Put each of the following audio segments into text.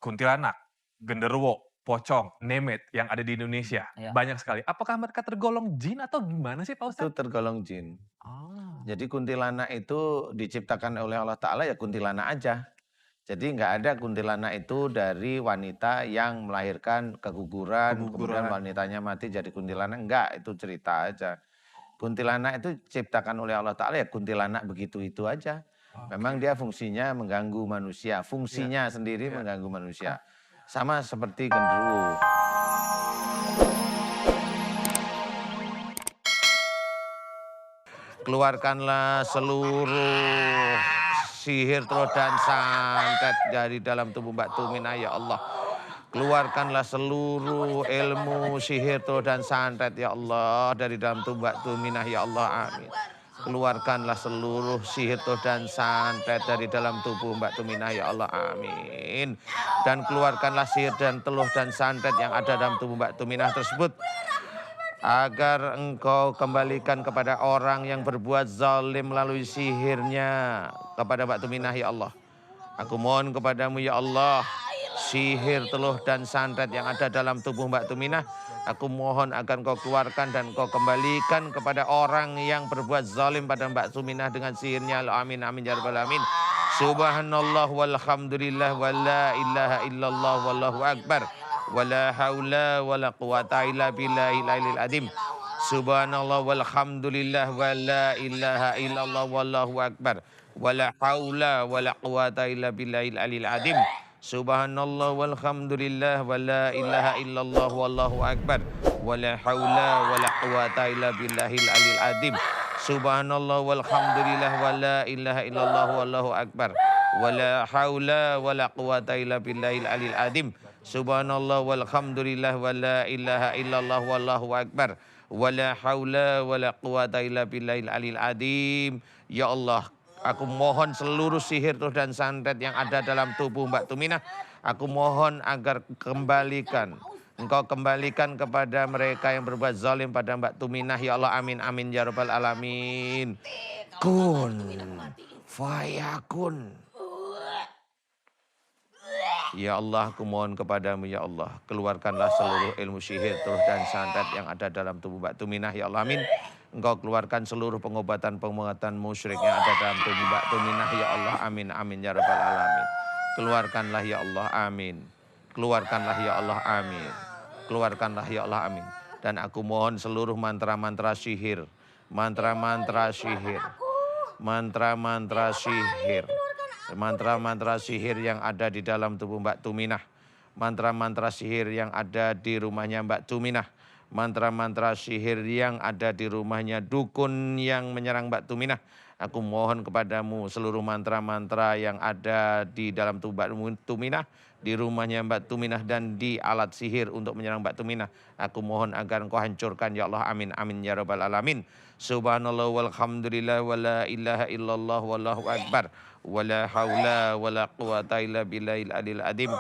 kuntilanak, genderuwo, pocong, nemet yang ada di Indonesia, Ya, banyak sekali. Apakah mereka tergolong jin atau gimana sih Pak Itu Ustadz? tergolong jin. Oh, Jadi kuntilanak itu diciptakan oleh Allah Ta'ala ya kuntilanak aja. Jadi nggak ada kuntilanak itu dari wanita yang melahirkan keguguran, kemudian keguguran. wanitanya mati jadi kuntilanak. Enggak, itu cerita aja. Kuntilanak itu diciptakan oleh Allah Ta'ala ya kuntilanak begitu itu aja. Oke, Memang dia fungsinya mengganggu manusia, iya, fungsinya sendiri iya. mengganggu Kak, manusia. Sama seperti genderuwo. Keluarkanlah seluruh sihir, troll, dan santet dari dalam tubuh Mbak Tuminah, ya Allah. Keluarkanlah seluruh ilmu sihir, troll, dan santet, ya Allah, dari dalam tubuh Mbak Tuminah, ya Allah, amin. Keluarkanlah seluruh sihir, troll, dan santet dari dalam tubuh Mbak Tuminah, ya Allah, amin. Dan keluarkanlah sihir dan teluh dan santet yang ada dalam tubuh Mbak Tuminah tersebut, agar engkau kembalikan kepada orang yang berbuat zalim melalui sihirnya kepada Mbak Tuminah, ya Allah. Aku mohon kepadamu, ya Allah, sihir, teluh, dan santet yang ada dalam tubuh Mbak Tuminah, aku mohon agar kau keluarkan dan kau kembalikan kepada orang yang berbuat zalim pada Mbak Tuminah dengan sihirnya. Amin, amin, ya rabbal alamin. Subhanallah walhamdulillah wa la ilaha illallah wallahu akbar. Wala haula wala quwata illa billahil aliyil azim. Subhanallah walhamdulillah wa la ilaha illallah wallahu akbar. Wala haula wala quwata illa billahil aliyil azim. Subhanallah walhamdulillah wa la ilaha illallah wallahu akbar. Wala haula wala quwata illa billahil aliyil azim. Subhanallah walhamdulillah wa la ilaha illallah wallahu akbar. Wala haula wala quwata illa billahil aliyil azim. Subhanallah walhamdulillah wa la ilaha illallah wallahu akbar. Wala haula wala quwata illa billahil aliyil azim. Ya Allah, aku mohon seluruh sihir dan santet yang ada dalam tubuh Mbak Tuminah, aku mohon agar Engkau kembalikan kepada mereka yang berbuat zalim pada Mbak Tuminah, ya Allah, amin, amin, ya rabbal alamin. Kun fayakun. Ya Allah, aku mohon kepadamu, ya Allah, keluarkanlah seluruh ilmu sihir, terus dan santet yang ada dalam tubuh Mbak Tuminah, ya Allah, amin. Engkau keluarkan seluruh pengobatan-pengobatan musyrik yang ada dalam tubuh Mbak Tuminah, ya Allah, amin, amin, ya rabbal alamin. Keluarkanlah, ya Allah, amin. Keluarkanlah, ya Allah, amin. Keluarkanlah, ya Allah, amin. Dan aku mohon seluruh mantra-mantra sihir, mantra-mantra sihir, mantra-mantra sihir, mantra-mantra sihir yang ada di dalam tubuh Mbak Tuminah, mantra-mantra sihir yang ada di rumahnya Mbak Tuminah, mantra-mantra sihir yang ada di rumahnya dukun yang menyerang Mbak Tuminah. Aku mohon kepadamu seluruh mantra-mantra yang ada di dalam tubuh Mbak Tuminah, di rumahnya Mbak Tuminah, dan di alat sihir untuk menyerang Mbak Tuminah. Aku mohon agar engkau hancurkan, ya Allah, amin, amin, ya rabbal alamin. Subhanallah walhamdulillah wa la ilaha illallah wallahu akbar. Wala haula wala quwata illa billahil aliyil azim.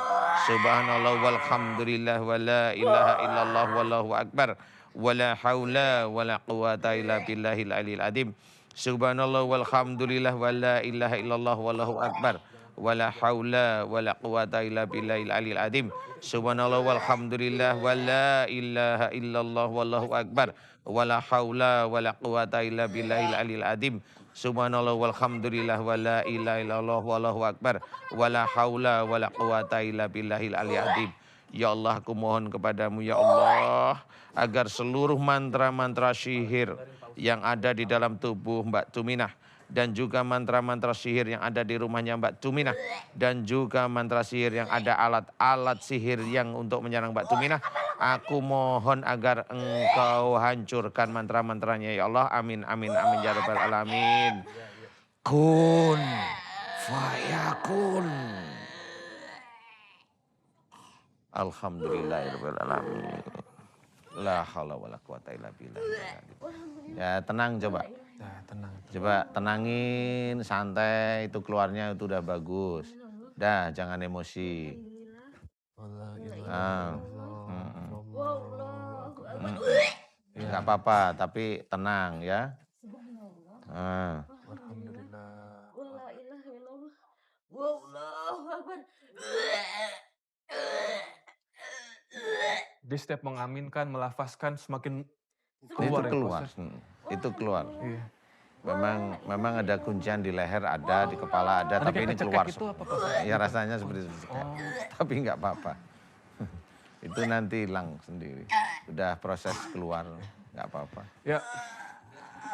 Subhanallah walhamdulillah wa la ilaha illallah wallahu akbar. Wala haula wala quwata illa billahil aliyil azim. Subhanallah walhamdulillah wa la ilaha illallah wallahu akbar. Wala haula wala quwata illa billahil aliyil azim. Subhanallah walhamdulillah wa la ilaha illallah wallahu akbar. Wala haula wala quwata illa billahil aliyil azim. Subhanallah walhamdulillah wa la ilaha illallah wallahu akbar. Wala haula wala quwata illa billahil aliyil azim. Ya Allah, aku mohon kepadamu, ya Allah, agar seluruh mantra-mantra sihir yang ada di dalam tubuh Mbak Tuminah, dan juga mantra-mantra sihir yang ada di rumahnya Mbak Tuminah, dan juga mantra sihir yang ada alat-alat sihir yang untuk menyerang Mbak Tuminah, aku mohon agar engkau hancurkan mantra-mantranya, ya Allah, amin, amin, amin, ya rabbal alamin. Kun fayakun. Alhamdulillahirabbil alamin. La haula wala quwata illa billah. Ya tenang coba. nah tenang. Coba tenangin, santai, itu keluarnya itu udah bagus. Dah, jangan emosi. Wala ilaha Ah, illallah, mm-mm. Allahu akbar. Nggak Ya, apa-apa, tapi tenang ya. Ah. alhamdulillah. Wallahu akbar. Dia setiap mengaminkan, melafazkan semakin Itu keluar ya Pak keluar, Ustadz? itu keluar. Iya. Memang ada kuncian di leher ada, di kepala ada, Nanti tapi kayak ini kecekek keluar itu semua. apa Pak Ustadz? Ya Gitu? rasanya seperti cekek, Oh. tapi nggak apa-apa. Itu nanti hilang sendiri. Udah proses keluar, nggak apa-apa. Ya,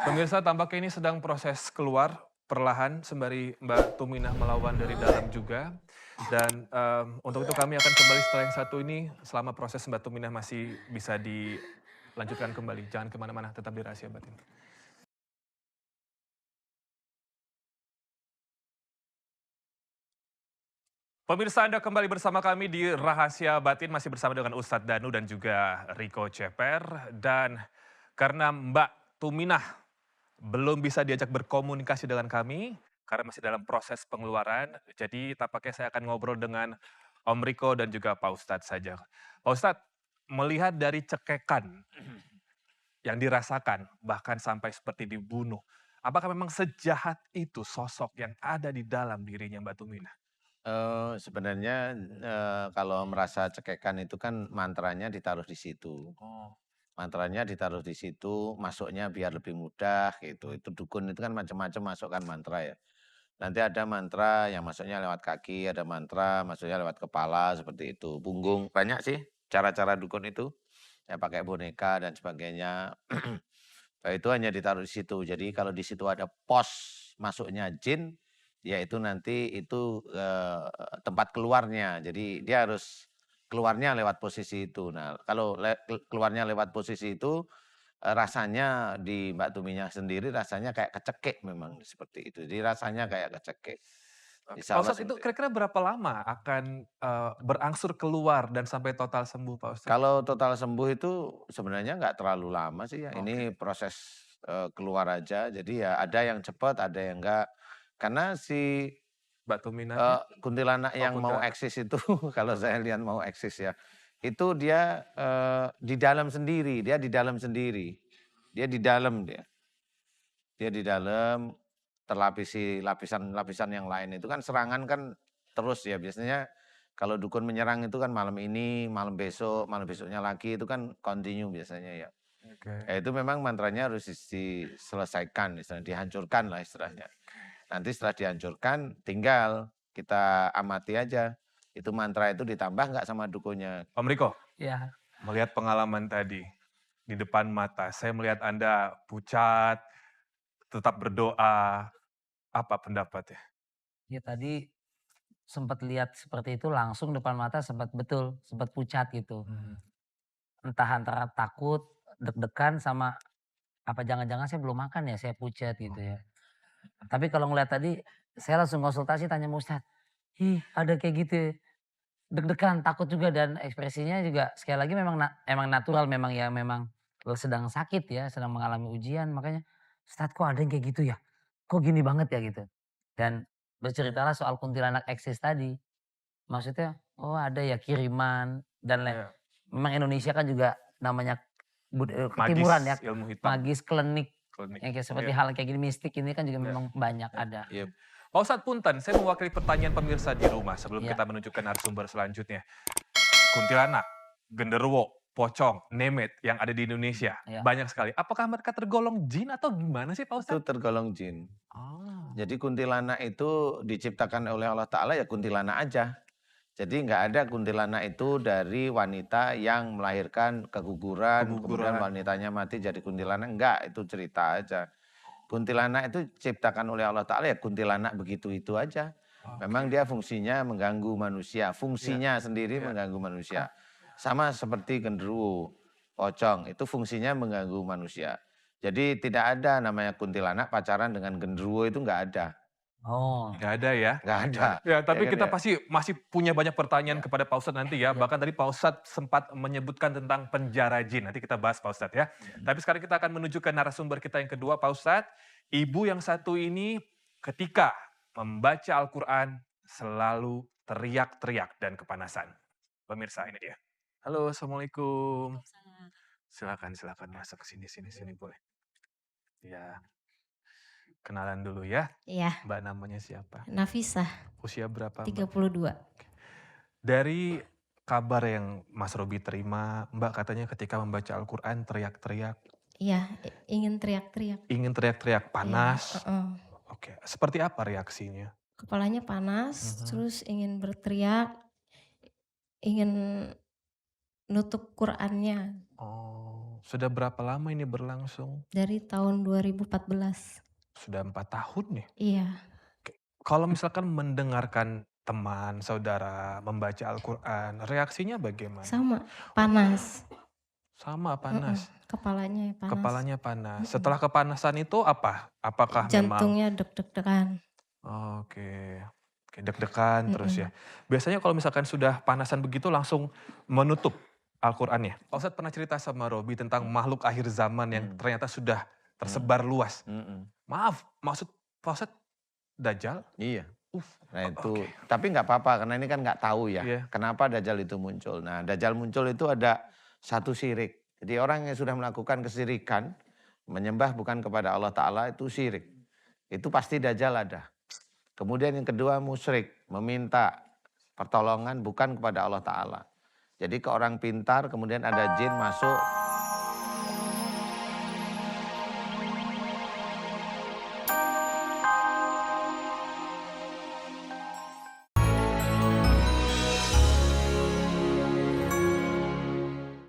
pemirsa tampaknya ini sedang proses keluar perlahan sembari Mbak Tuminah melawan dari dalam juga. Dan untuk itu kami akan kembali setelah yang satu ini selama proses Mbak Tuminah masih bisa dilanjutkan kembali. Jangan kemana-mana, tetap di Rahasia Batin. Pemirsa Anda kembali bersama kami di Rahasia Batin, masih bersama dengan Ustadz Danu dan juga Riko Ceper. Dan karena Mbak Tuminah belum bisa diajak berkomunikasi dengan kami, karena masih dalam proses pengeluaran, jadi tampaknya saya akan ngobrol dengan Om Riko dan juga Pak Ustadz saja. Pak Ustadz, melihat dari cekekan yang dirasakan, bahkan sampai seperti dibunuh, apakah memang sejahat itu sosok yang ada di dalam dirinya Mbak Tuminah? Sebenarnya, kalau merasa cekekan itu kan mantranya ditaruh di situ. Oh, Mantranya ditaruh di situ, masuknya biar lebih mudah gitu. Itu dukun itu kan macam-macam masukkan mantra ya. Nanti ada mantra yang masuknya lewat kaki, ada mantra masuknya lewat kepala seperti itu, punggung, banyak sih cara-cara dukun itu. Ya pakai boneka dan sebagainya. Nah, itu hanya ditaruh di situ. Jadi kalau di situ ada pos masuknya jin, ya itu nanti itu tempat keluarnya. Jadi dia harus keluarnya lewat posisi itu. Nah, kalau keluarnya lewat posisi itu rasanya di Mbak Tuminya sendiri rasanya kayak kecekik memang seperti itu. Jadi rasanya kayak kecekik. oke. Pak Insya Allah Ustadz itu seperti itu. kira-kira berapa lama akan berangsur keluar dan sampai total sembuh Pak Ustadz? Kalau total sembuh itu sebenarnya nggak terlalu lama sih ya. Oke. Ini proses keluar aja. Jadi ya ada yang cepat, ada yang enggak. Karena si Mbak Tuminahnya? kuntilanak Oh yang mau kuntilanak. eksis itu kalau saya lihat mau eksis ya, itu dia di dalam sendiri, dia di dalam sendiri. Dia di dalam dia. Dia di dalam terlapisi lapisan-lapisan yang lain. Itu kan serangan kan terus ya biasanya kalau dukun menyerang itu kan malam ini, malam besoknya lagi itu kan continue biasanya ya. Oke. Ya itu memang mantranya harus diselesaikan, istilahnya dihancurkan lah istilahnya. Nanti setelah dihancurkan tinggal kita amati aja. Itu mantra itu ditambah nggak sama dukunnya. Om Riko, Ya, melihat pengalaman tadi di depan mata, saya melihat Anda pucat, tetap berdoa, apa pendapatnya? ya tadi sempat lihat seperti itu langsung depan mata sempat betul, sempat pucat gitu. Entah antara takut, deg-degan sama apa jangan-jangan saya belum makan ya, saya pucat gitu ya. Tapi kalau ngeliat tadi saya langsung konsultasi tanya sama Ustadz, "Ih, ada kayak gitu ya?" Deg-degan, takut juga dan ekspresinya juga sekali lagi memang emang natural memang ya memang sedang sakit ya, sedang mengalami ujian makanya, "Ustadz kok ada yang kayak gitu ya? Kok gini banget ya?" Gitu. Dan berceritalah soal kuntilanak eksis tadi. Maksudnya, oh ada ya kiriman dan Ya, memang Indonesia kan juga namanya magis ketimuran ya, ilmu hitam, magis, klinik, klinik. yang kayak seperti Ya, hal kayak gini mistik ini kan juga ya, memang banyak ya. ada. Ya, Pak Ustadz Punten, saya mewakili pertanyaan pemirsa di rumah sebelum Ya, kita menuju ke narasumber selanjutnya. Kuntilanak, genderuwo, pocong, nemet yang ada di Indonesia, ya. banyak sekali. Apakah mereka tergolong jin atau gimana sih Pak itu Ustadz? tergolong jin. Oh, Jadi kuntilanak itu diciptakan oleh Allah Ta'ala ya kuntilanak aja. Jadi nggak ada kuntilanak itu dari wanita yang melahirkan keguguran, kemudian keguguran. wanitanya mati jadi kuntilanak. Enggak, itu cerita aja. Kuntilanak itu diciptakan oleh Allah Ta'ala ya kuntilanak begitu itu aja. Memang dia fungsinya mengganggu manusia, fungsinya sendiri Ya. mengganggu manusia. Sama seperti genderuwo, pocong, itu fungsinya mengganggu manusia. Jadi tidak ada namanya kuntilanak pacaran dengan genderuwo itu nggak ada. Oh, Nggak ada ya? Nggak ada. Ya, Ya tapi kan kita ya? pasti masih punya banyak pertanyaan Ya. kepada Pak Ustadz nanti ya. Bahkan tadi Pak Ustadz sempat menyebutkan tentang penjara jin. Nanti kita bahas Pak Ustadz ya. Tapi sekarang kita akan menuju ke narasumber kita yang kedua Pak Ustadz. Ibu yang satu ini ketika membaca Al-Quran selalu teriak-teriak dan kepanasan. Pemirsa ini dia. Halo, Assalamualaikum. Silakan, silakan masuk ke sini, sini boleh. Ya, kenalan dulu ya. Iya, Mbak namanya siapa? Nafisah, Usia berapa Mbak? 32. Dari kabar yang Mas Robi terima, Mbak katanya ketika membaca Al-Quran teriak-teriak, Iya, ingin teriak-teriak. ingin teriak-teriak, Iya, panas. heeh. Oke, seperti apa reaksinya? Kepalanya panas, Mhm. terus ingin berteriak, ingin nutup Qur'annya Oh, sudah berapa lama ini berlangsung? dari tahun 2014. Sudah 4 tahun nih? Iya, Oke, kalau misalkan mendengarkan teman, saudara membaca Al-Quran, reaksinya bagaimana? sama, panas. Sama, Heeh, panas. kepalanya panas. Kepalanya panas. Mhm. Setelah kepanasan itu apa? Apakah memang Jantungnya deg-degan. oke, oke, deg-degan terus ya. Mhm. Biasanya kalau misalkan sudah panasan begitu langsung menutup Al-Qur'annya? Pak Ustadz pernah cerita sama Robi tentang makhluk akhir zaman yang Hmm. ternyata sudah Hmm. tersebar luas. Mm-mm. Maaf, maksud Pak Ustadz Dajjal? Iya. Nah Oke. itu, tapi nggak apa-apa karena ini kan nggak tahu ya. Iya. Kenapa Dajjal itu muncul. Nah Dajjal muncul itu ada satu syirik. Jadi orang yang sudah melakukan kesirikan, menyembah bukan kepada Allah Ta'ala itu syirik. Itu pasti Dajjal ada. Kemudian yang kedua musyrik, meminta pertolongan bukan kepada Allah Ta'ala. Jadi ke orang pintar kemudian ada jin masuk